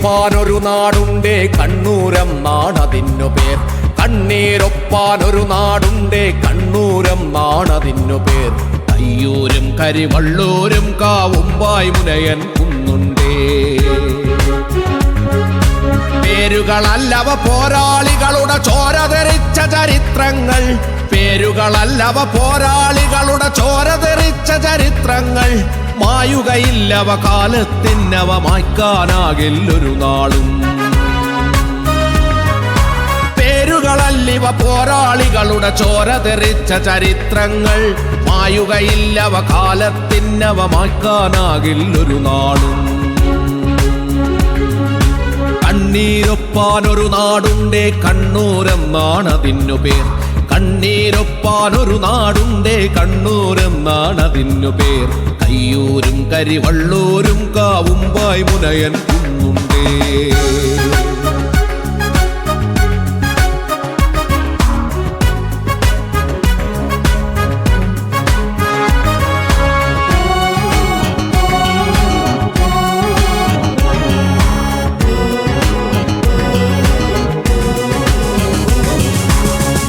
കണ്ണീരൊപ്പാനൊരു നാടുണ്ടേ കണ്ണൂരം നാടതിന്നു പേർ. കണ്ണീരൊപ്പാനൊരു നാടുണ്ടേ കണ്ണൂരം നാടതിന്നു പേർ. കയ്യൂരും കരിവള്ളൂരും കാവുമ്പായ് മുനയൻ കുന്നുണ്ടേ. പേരുകളല്ലവ പോരാളികളുടെ ചോര തെറിച്ച ചരിത്രങ്ങൾ. പേരുകളല്ലവ പോരാളികളുടെ ചോര തെറിച്ച ചരിത്രങ്ങൾ. മായുകയില്ലവ കാലത്തിനവ മായ്ക്കാനാകില്ലൊരു നാളും. പേരുകളല്ലിവ പോരാളികളുടെ ചോര തെറിച്ച ചരിത്രങ്ങൾ. മായുകയില്ലവ കാലത്തിനവ മായ്ക്കാനാകില്ലൊരു നാളും. കണ്ണീരൊപ്പാനൊരു നാടുണ്ടേ കണ്ണൂരെന്നാണതിന്നു പേർ. കണ്ണീരൊപ്പാനൊരു നാടുണ്ടേ കണ്ണൂരെന്നാണതിന്നു പേർ. കയ്യൂരും കരിവള്ളൂരും കാവുമ്പായ് മുനയൻ കുന്നുണ്ടേ.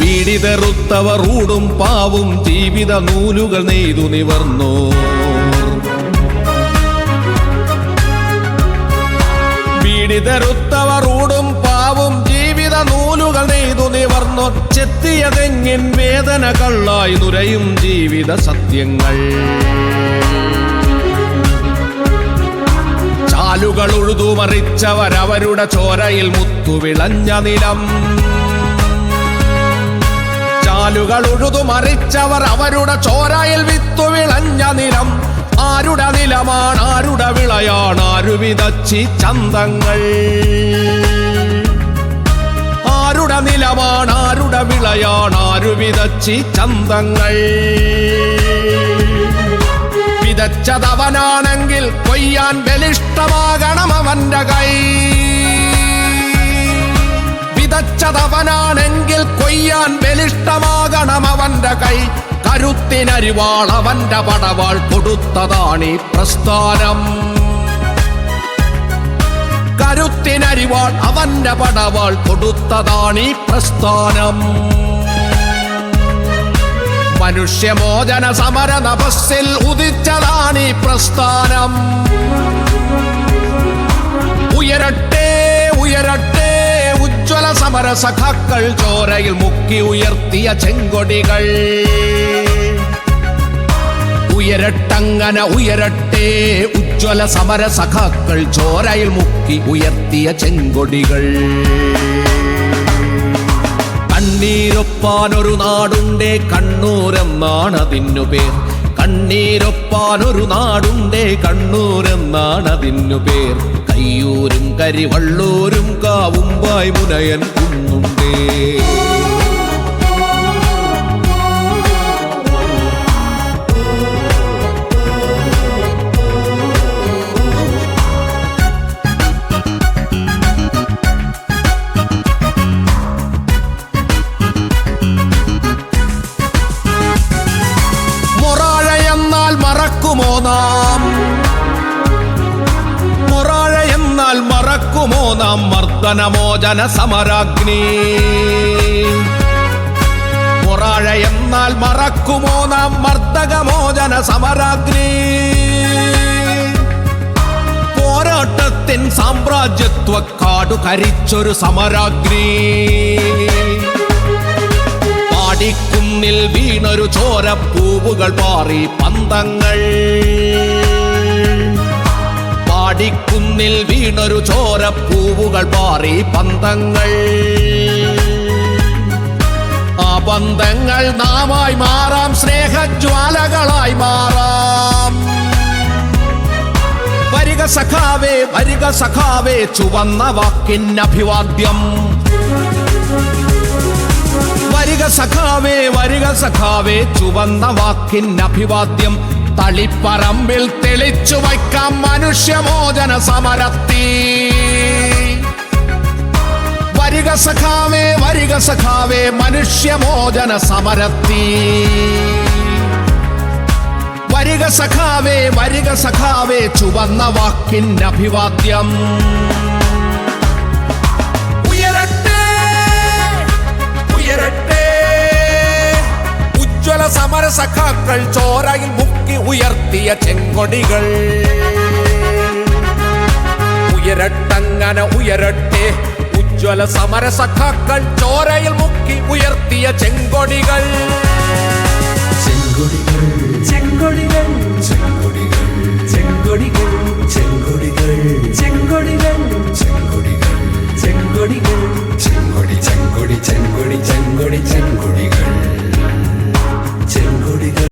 പീഡിതരുത്തവർ ഊടും പാവും ജീവിത നൂലുകൾ നെയ്തു നിവർന്നു. പീഡിതരുത്തവർ ഊടും പാവും ജീവിത നൂലുകൾ നെയ്തു നിവർന്നു. ചെത്തിയതെങ്ങിൻ വേദനകളായി നുരയും ജീവിത സത്യങ്ങൾ. ചാലുകൾ ഉഴുതുമറിച്ചവരവരുടെ ചോരയിൽ മുത്തുവിളഞ്ഞ നിലം. ചാലുകൾ ഉഴുതുമറിച്ചവർ അവരുടെ ചോരയിൽ വിത്തുവിളഞ്ഞ നിലം. ആരുടെ നിലമാണ് ആരുടെ വിളയാണ് ആരു വിതച്ചി ചന്തങ്ങൾ. ആരുടെ നിലമാണ് ആരുടെ വിളയാണ് ആരു വിതച്ചി ചന്തങ്ങൾ. വിതച്ചതവനാണെങ്കിൽ കൊയ്യാൻ ബലിഷ്ഠമാകണം അവന്റെ കൈ. വിതച്ചതവനാണെങ്കിൽ കൊയ്യാൻ ബലിഷ്ഠമാകണം അവന്റെ കൈ. കരുത്തിനരിവാൾ അവന്റെ പടവാൾ കൊടുത്തതാണീ പ്രസ്ഥാനം. കരുത്തിനരിവാൾ അവന്റെ പടവാൾ കൊടുത്തതാണീ പ്രസ്ഥാനം. മനുഷ്യമോചന സമര തപസ്സിൽ ഉദിച്ചതാണീ പ്രസ്ഥാനം. ഉയരട്ടെ ഉയരട്ടെ ഉജ്ജ്വല സമര സഖാക്കൾ ചോരയിൽ മുക്കി ഉയർത്തിയ ചെങ്കൊടികൾ. ഉയരട്ടങ്ങനെ ഉയരട്ടെ ഉജ്ജ്വല സമര സഖാക്കൾ ചോരയിൽ മുക്കി ഉയർത്തിയ ചെങ്കൊടികൾ. കണ്ണീരൊപ്പാനൊരു നാടുണ്ടേ കണ്ണൂരെന്നാണതിന്നു പേർ. കണ്ണീരൊപ്പാനൊരു നാടുണ്ടേ കണ്ണൂരെന്നാണതിന്നു പേർ. കയ്യൂരും കരിവള്ളൂരും കാവുമ്പായ് മുനയൻ കുന്നുണ്ടേ. മൊറാഴയെന്നാൽ മറക്കുമോ നാം. മൊറാഴയെന്നാൽ മറക്കുമോ നാം മർദ്ദനമോചന സമരാഗ്നി. മൊറാഴയെന്നാൽ മറക്കുമോ നാം മർദ്ദകമോചന സമരാഗ്നി. പോരാട്ടത്തിൻ സാമ്രാജ്യത്വ കാടു കരിച്ചൊരു സമരാഗ്നി. പാടിക്കുന്നിൽ വീണൊരു ചോരപ്പൂവുകൾ പാറി പന്തങ്ങൾ. പാടിക്കുന്നിൽ വീണൊരു ചോരപ്പൂവുകൾ പാറി പന്തങ്ങൾ. ആ ബന്ധങ്ങൾ നാമായി മാറാം, സ്നേഹജ്വാലകളായി മാറാം. വരിക സഖാവേ വരിക സഖാവേ ചുവന്ന വാക്കിൻ അഭിവാദ്യം. വരിക സഖാവേ വരിക സഖാവേ ചുവന്ന വാക്കിൻ അഭിവാദ്യം. തളിപ്പറമ്പിൽ തെളിച്ചു വയ്ക്കാം മനുഷ്യമോചന സമരത്തീ. വരിക സഖാവേ വരിക സഖാവേ മനുഷ്യമോചന സമരത്തീ. വരിക സഖാവേ ചുവന്ന വാക്കിൻ അഭിവാദ്യം. സമരസഖാക്കൾ ചോരയിൽ മുക്കി ഉയർത്തിയ ചെങ്കൊടികൾ ഉയരട്ടങ്ങനെ ഉയരട്ടെ ഉജ്ജ്വല സമരസഖാക്കൾ ചോരയിൽ മുക്കി ഉയർത്തിയ ചെങ്കൊടികൾ ചെങ്കൊടികൾ